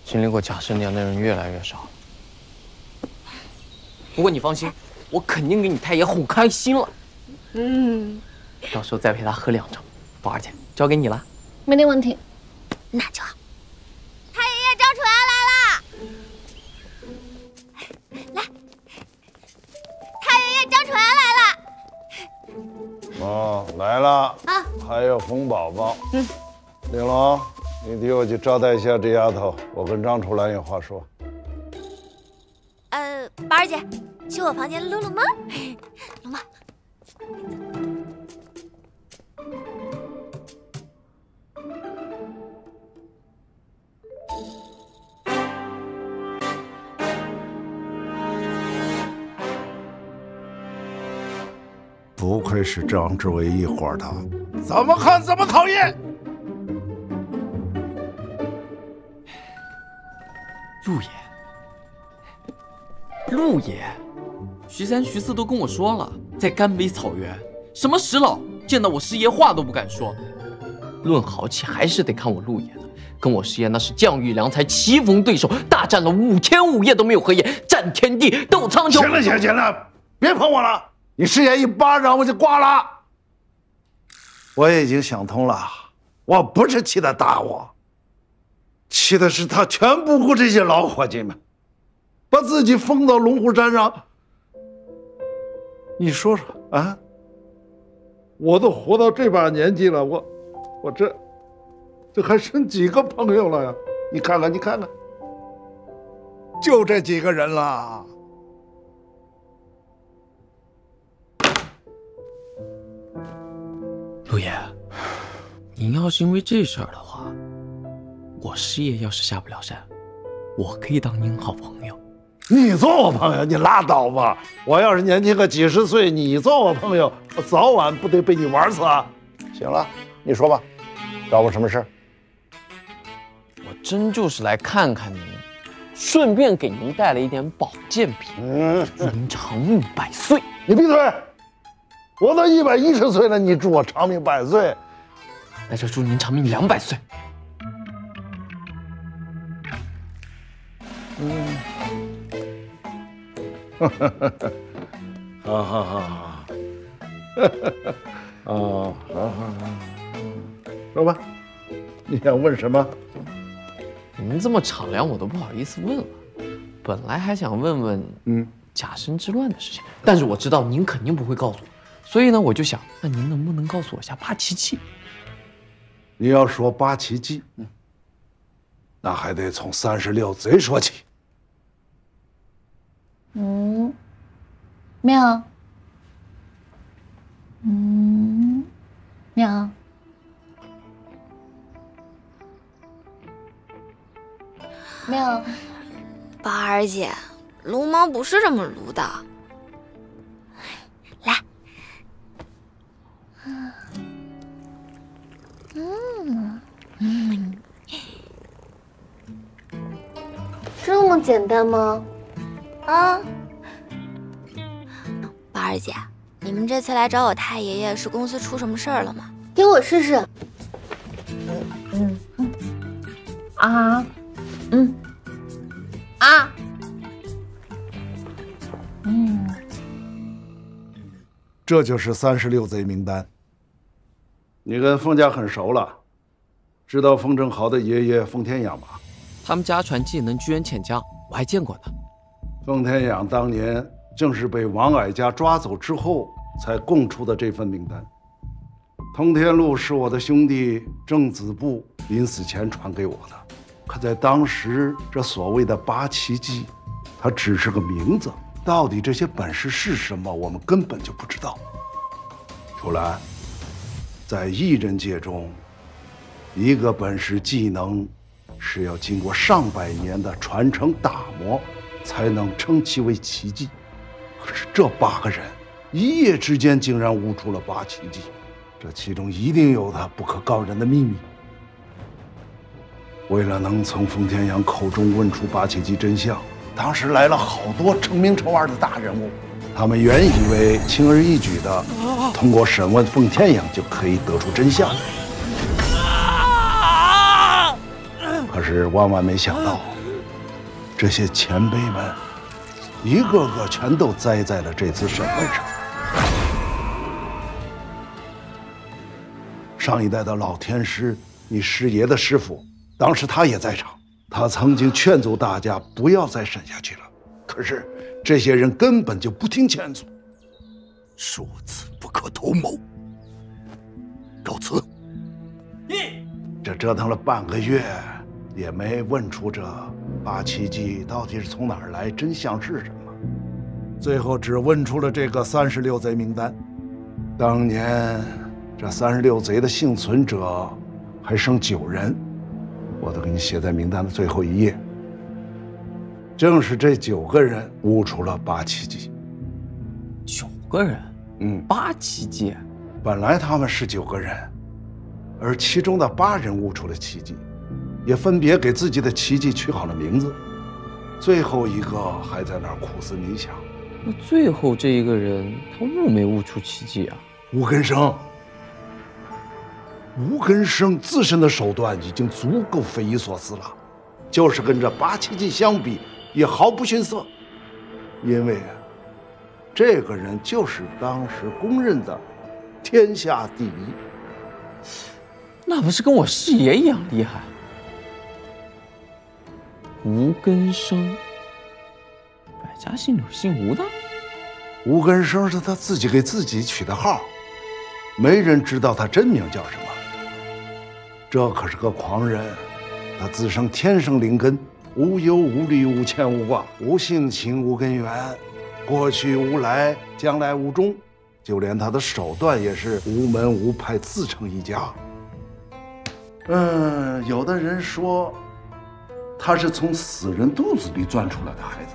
经历过假神娘的人越来越少，不过你放心，我肯定给你太爷哄开心了。到时候再陪他喝2场。宝儿姐，交给你了。没得问题。那就好。太爷爷张楚岚来了。来，太爷爷张楚岚来了。哦，来了啊，还有红宝宝。玲珑，你替我去招待一下这丫头，我跟张楚岚有话说。宝儿姐，去我房间撸撸猫。撸猫。不愧是张之为一伙的，怎么看怎么讨厌。陆爷，陆爷，徐三、徐四都跟我说了，在甘北草原，什么石老见到我师爷话都不敢说。论豪气，还是得看我陆爷的。跟我师爷那是将遇良才，棋逢对手，大战了5天5夜都没有合眼，战天地，斗苍穹。行了，别碰我了！你师爷一巴掌我就挂了。我已经想通了，我不是气他打我，气的是他全不顾这些老伙计们，把自己封到龙虎山上。你说说啊，我都活到这把年纪了，我这还剩几个朋友了呀？你看看，就这几个人了。陆爷，您要是因为这事儿的话，我师爷要是下不了山，我可以当您好朋友。你做我朋友，你拉倒吧！我要是年轻个几十岁，你做我朋友，我早晚不得被你玩死啊！行了，你说吧，找我什么事？我真就是来看看您，顺便给您带了一点保健品，祝您长命百岁。你闭嘴！我都110岁了，你祝我长命百岁？那就祝您长命200岁。好，好，说吧，你想问什么？您这么敞亮，我都不好意思问了。本来还想问问，甲申之乱的事情，但是我知道您肯定不会告诉我，所以呢，我就想，那您能不能告诉我下八奇迹？你要说八奇迹，那还得从36贼说起。妙，妙，妙，宝儿姐，撸猫不是这么撸的。来，这么简单吗？啊，宝儿姐，你们这次来找我太爷爷，是公司出什么事儿了吗？给我试试。这就是36贼名单。你跟封家很熟了，知道封正豪的爷爷封天养吧？他们家传技能居远潜降，我还见过呢。封天养当年正是被王矮家抓走之后才供出的这份名单。通天路是我的兄弟郑子布临死前传给我的，可在当时这所谓的八奇迹，它只是个名字，到底这些本事是什么，我们根本就不知道。楚岚，在艺人界中，一个本事技能是要经过上百年的传承打磨，才能称其为奇迹。可是这8个人一夜之间竟然悟出了8奇迹，这其中一定有他不可告人的秘密。为了能从封天阳口中问出8奇迹真相，当时来了好多成名成腕的大人物，他们原以为轻而易举的通过审问封天阳就可以得出真相，可是万万没想到，这些前辈们一个个全都栽在了这次审问上。上一代的老天师，你师爷的师傅，当时他也在场，他曾经劝阻大家不要再审下去了，可是这些人根本就不听劝阻，庶子不可图谋。告辞。这折腾了半个月，也没问出这8奇迹到底是从哪儿来，真相是什么。最后只问出了这个36贼名单。当年这36贼的幸存者还剩9人，我都给你写在名单的最后一页。正是这9个人悟出了8奇迹。9个人，8奇迹。本来他们是9个人，而其中的8人悟出了奇迹，也分别给自己的奇迹取好了名字。最后一个还在那儿苦思冥想。那最后这一个人，他悟没悟出奇迹啊？吴根生，吴根生自身的手段已经足够匪夷所思了，就是跟这八奇迹相比，也毫不逊色。因为这个人就是当时公认的天下第一。那不是跟我师爷一样厉害？吴根生，百家姓里姓吴的。吴根生是他自己给自己取的号，没人知道他真名叫什么。这可是个狂人，他自称天生灵根，无忧无虑无牵无挂，无性情无根源，过去无来，将来无终，就连他的手段也是无门无派，自成一家。有的人说他是从死人肚子里钻出来的孩子，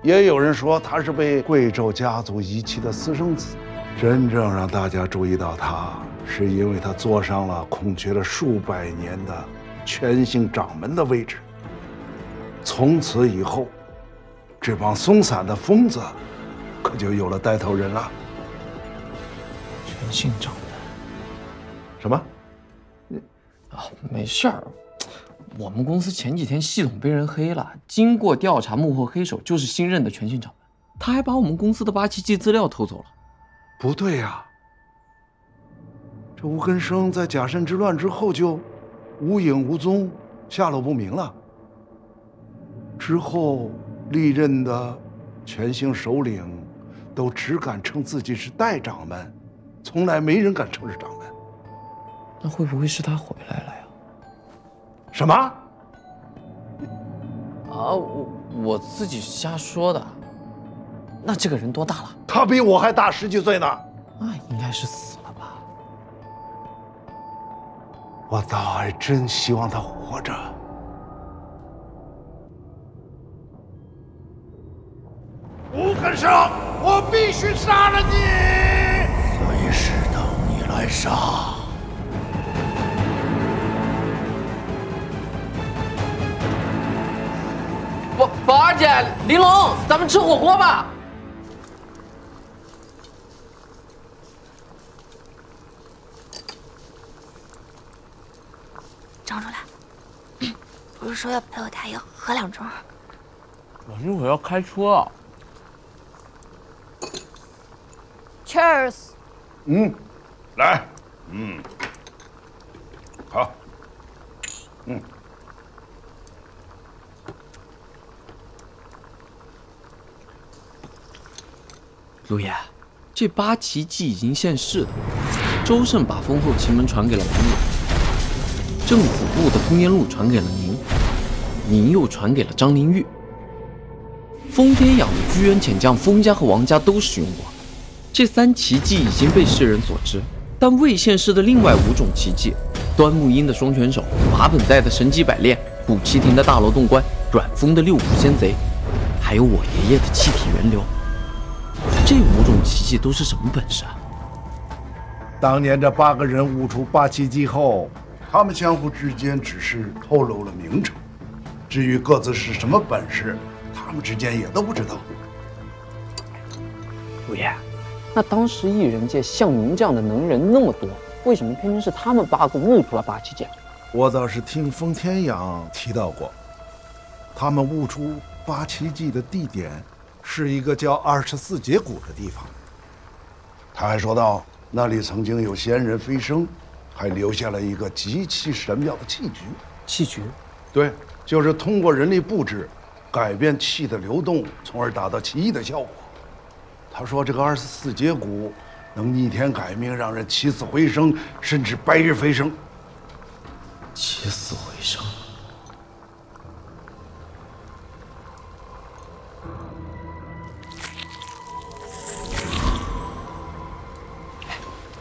也有人说他是被贵胄家族遗弃的私生子。真正让大家注意到他，是因为他坐上了空缺了数百年的全姓掌门的位置。从此以后，这帮松散的疯子可就有了带头人了。全姓掌门？什么？啊，没事儿。我们公司前几天系统被人黑了，经过调查，幕后黑手就是新任的全姓掌门，他还把我们公司的八奇迹资料偷走了。不对呀，这吴根生在甲申之乱之后就无影无踪，下落不明了。之后历任的全姓首领都只敢称自己是代掌门，从来没人敢称是掌门。那会不会是他回来了呀？什么？啊，我自己瞎说的。那这个人多大了？他比我还大10几岁呢。那应该是死了吧？我倒还真希望他活着。吴根生，我必须杀了你！随时等你来杀。宝儿姐，玲珑，咱们吃火锅吧。张出来，不是说要陪我大爷喝2盅？我一会儿要开车。Cheers。来，好，陆爷，这八奇迹已经现世了。周胜把封后奇门传给了王爷，郑子布的通天路传给了您又传给了张灵玉。封天养的居元潜将封家和王家都使用过。这3奇迹已经被世人所知，但未现世的另外5种奇迹：端木鹰的双拳手、马本在的神机百炼、古奇亭的大楼洞关、阮峰的6股仙贼，还有我爷爷的气体源流。这5种奇迹都是什么本事啊？当年这8个人悟出8奇迹后，他们相互之间只是透露了名称，至于各自是什么本事，他们之间也都不知道。陆爷，那当时艺人界像您这样的能人那么多，为什么偏偏是他们8个悟出了8奇迹？我倒是听封天养提到过，他们悟出8奇迹的地点是一个叫24节谷的地方。他还说到，那里曾经有仙人飞升，还留下了一个极其神妙的气局。气局？对，就是通过人力布置，改变气的流动，从而达到奇异的效果。他说这个24节谷能逆天改命，让人起死回生，甚至白日飞升。起死回生？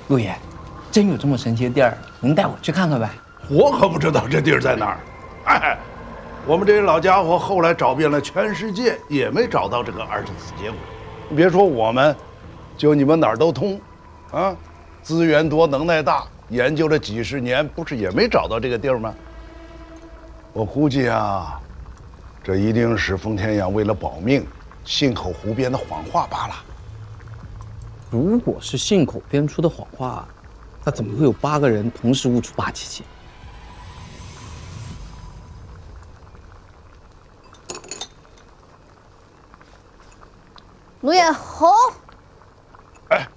陆爷，真有这么神奇的地儿，您带我去看看呗。我可不知道这地儿在哪儿。哎，我们这些老家伙后来找遍了全世界，也没找到这个24节谷。你别说我们，就你们哪儿都通，啊，资源多，能耐大，研究了几十年，不是也没找到这个地儿吗？我估计啊，这一定是封天阳为了保命，信口胡编的谎话罢了。如果是信口编出的谎话，那怎么会有8个人同时误触877？陆爷好。哎，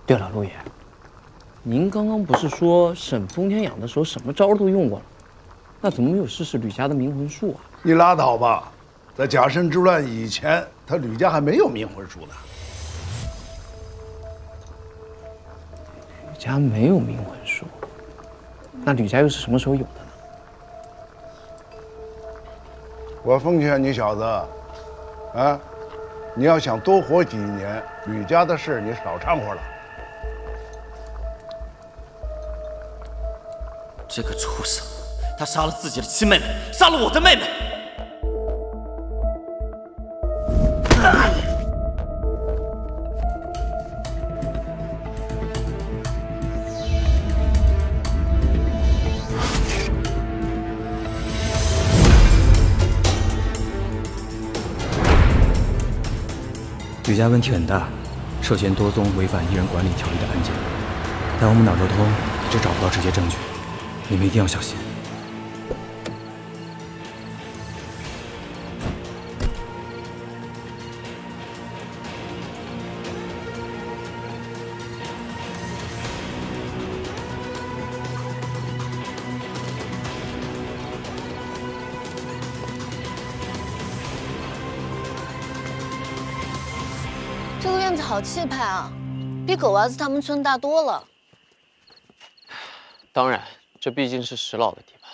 对了，陆爷，您刚刚不是说审封天养的时候什么招都用过了？那怎么没有试试吕家的冥魂术啊？你拉倒吧，在甲申之乱以前，他吕家还没有冥魂术呢。吕家没有冥魂术，那吕家又是什么时候有的呢？我奉劝你小子，啊，你要想多活几年，吕家的事你少掺和了。这个畜生，他杀了自己的亲妹妹，杀了我的妹妹。吕家问题很大，涉嫌多宗违反艺人管理条例的案件，但我们脑周通一直找不到直接证据，你们一定要小心。这个院子好气派啊，比葛娃子他们村大多了。当然，这毕竟是石老的地盘。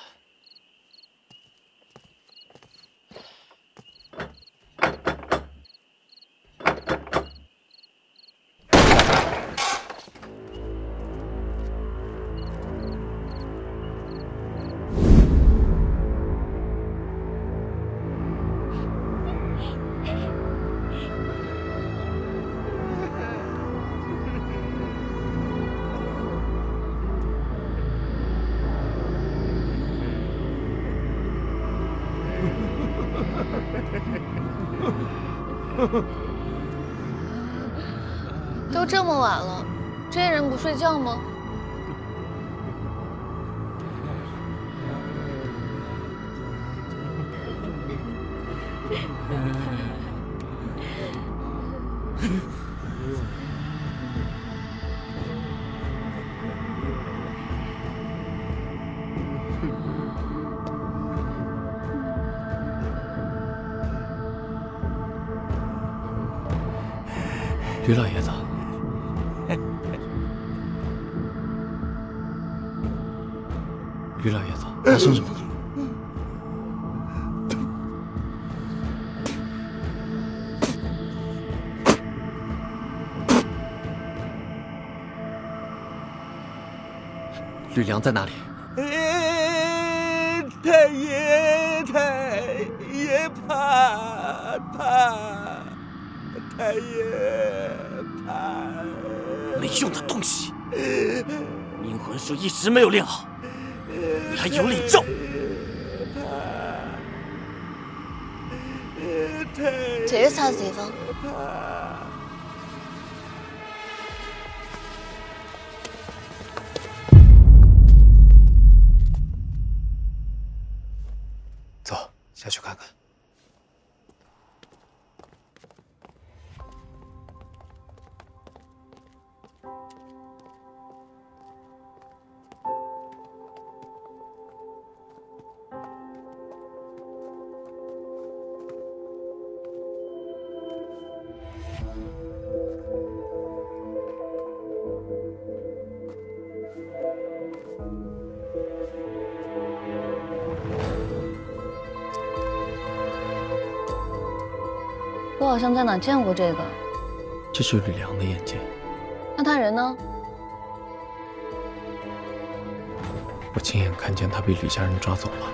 都这么晚了，这些人不睡觉吗？吕老爷子，吕老爷子，发生什么了？吕梁在哪里？太爷，怕，太爷怕。没用的东西，冥魂术一直没有练好，你还有脸咒？这是啥地方？走，下去看看。我好像在哪见过这个。这是吕梁的眼睛。那他人呢？我亲眼看见他被吕家人抓走了。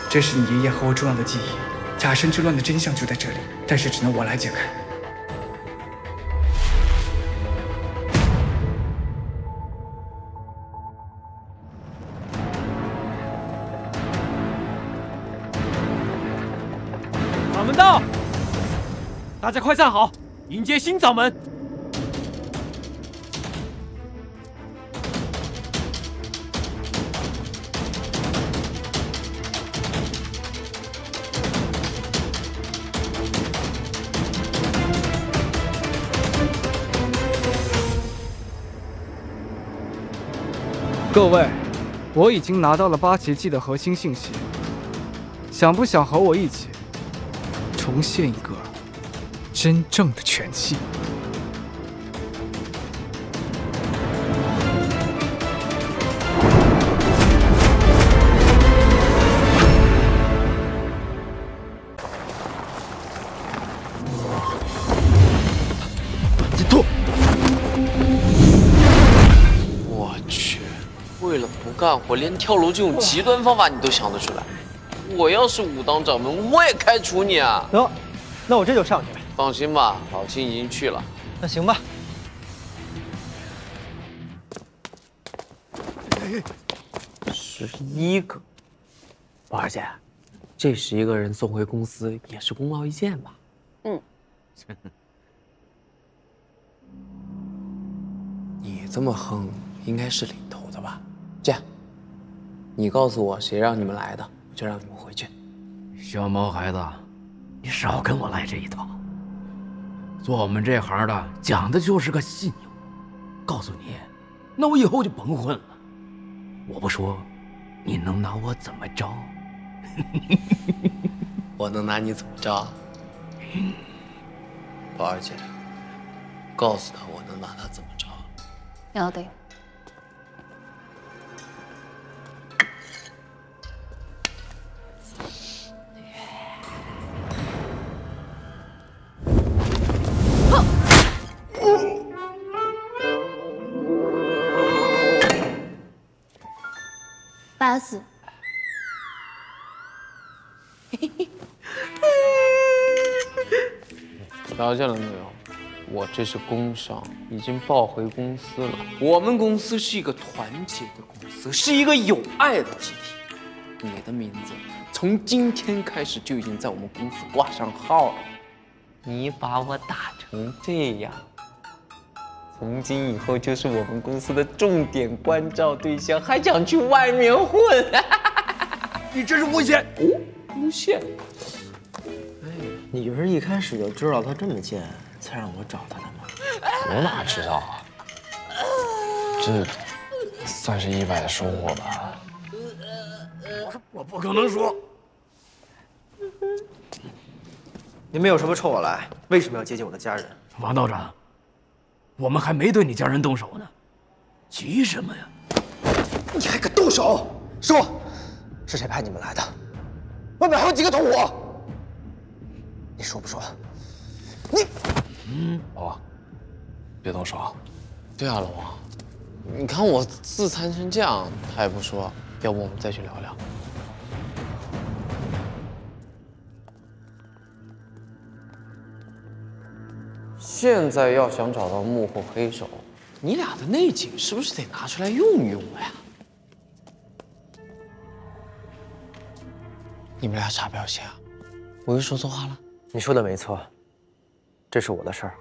这是你爷爷和我重要的记忆，甲申之乱的真相就在这里，但是只能我来解开。大家快站好，迎接新掌门。各位，我已经拿到了8奇迹的核心信息，想不想和我一起重现一个真正的全系？你吐！我去，为了不干活，连跳楼这种极端方法你都想得出来。我要是武当掌门，我也开除你啊！得，那我这就上去。放心吧，老秦已经去了。那行吧。11个，宝儿姐，这11个人送回公司也是功劳一件吧？嗯。你这么横，应该是领头的吧？这样，你告诉我谁让你们来的，我就让你们回去。小毛孩子，你少跟我来这一套。做我们这行的，讲的就是个信用。告诉你，那我以后就甭混了。我不说，你能拿我怎么着？我能拿你怎么着？宝儿姐，告诉他我能拿他怎么着。要得。84。了解了没有？我这是工伤，已经报回公司了。我们公司是一个团结的公司，是一个有爱的集体。你的名字从今天开始就已经在我们公司挂上号了。你把我打成这样，从今以后就是我们公司的重点关照对象，还想去外面混？你这是诬陷！哦，诬陷！你是一开始就知道他这么贱，才让我找他的吗？我哪知道啊？这算是意外的收获吧。我不可能说。你们有什么冲我来？为什么要接近我的家人？王道长，我们还没对你家人动手呢，急什么呀？你还敢动手？说，是谁派你们来的？外面还有几个同伙？你说不说？老王，别动手。对啊，老王，你看我自残成这样，他也不说，要不我们再去聊聊？现在要想找到幕后黑手，你俩的内景是不是得拿出来用一用了呀？你们俩啥表现啊？我又说错话了？你说的没错，这是我的事儿，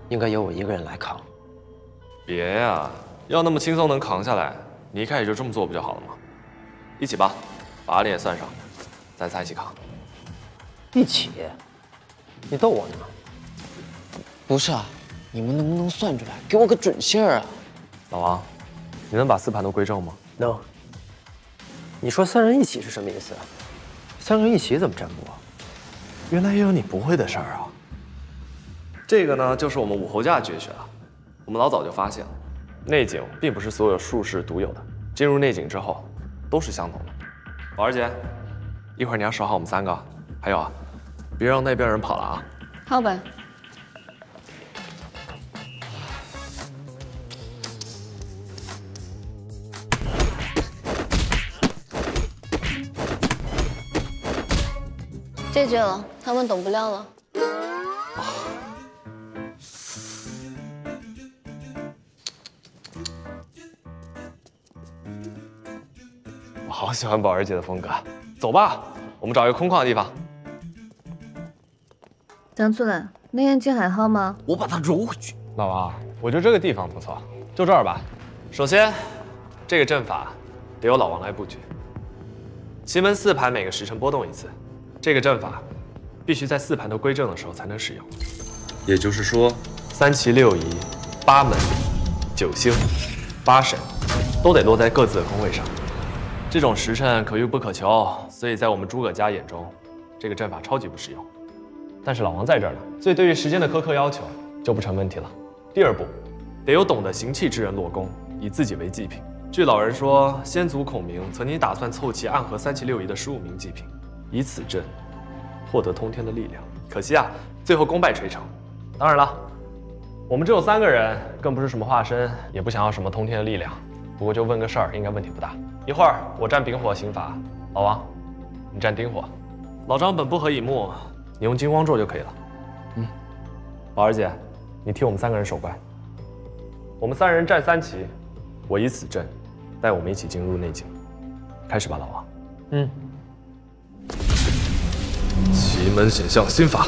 应该由我一个人来扛。别呀，要那么轻松能扛下来，你一开始就这么做不就好了吗？一起吧，把阿莲也算上，咱仨一起扛。一起？你逗我呢？不是啊，你们能不能算出来，给我个准信儿啊？老王，你能把4盘都归正吗？能。你说3人一起是什么意思？3个人一起怎么占卜？原来也有你不会的事儿啊！这个呢，就是我们武侯家绝学了。我们老早就发现了，内景并不是所有术士独有的，进入内景之后，都是相同的。宝儿姐，一会儿你要守好我们3个，还有啊，别让那边人跑了啊！好吧。这局了，他们等不了了。我好喜欢宝儿姐的风格，走吧，我们找一个空旷的地方。江粗兰，那眼睛还好吗？我把它揉回去。老王，我觉得这个地方不错，就这儿吧。首先，这个阵法得由老王来布局。奇门4盘每个时辰波动一次，这个阵法必须在4盘都归正的时候才能使用。也就是说，3奇6移、8门、9星、8神都得落在各自的宫位上。这种时辰可遇不可求，所以在我们诸葛家眼中，这个阵法超级不实用。但是老王在这儿呢，所以对于时间的苛刻要求就不成问题了。第2步，得有懂得行气之人落宫，以自己为祭品。据老人说，先祖孔明曾经打算凑齐暗合3奇6移的15名祭品，以此阵获得通天的力量。可惜啊，最后功败垂成。当然了，我们只有3个人，更不是什么化身，也不想要什么通天的力量。不过就问个事儿，应该问题不大。一会儿我占丙火刑罚，老王，你占丁火。老张本不合乙木，你用金光咒就可以了。宝儿姐，你替我们3个人守关。我们3人占3奇，我以此阵带我们一起进入内境。开始吧，老王。奇门显象心法。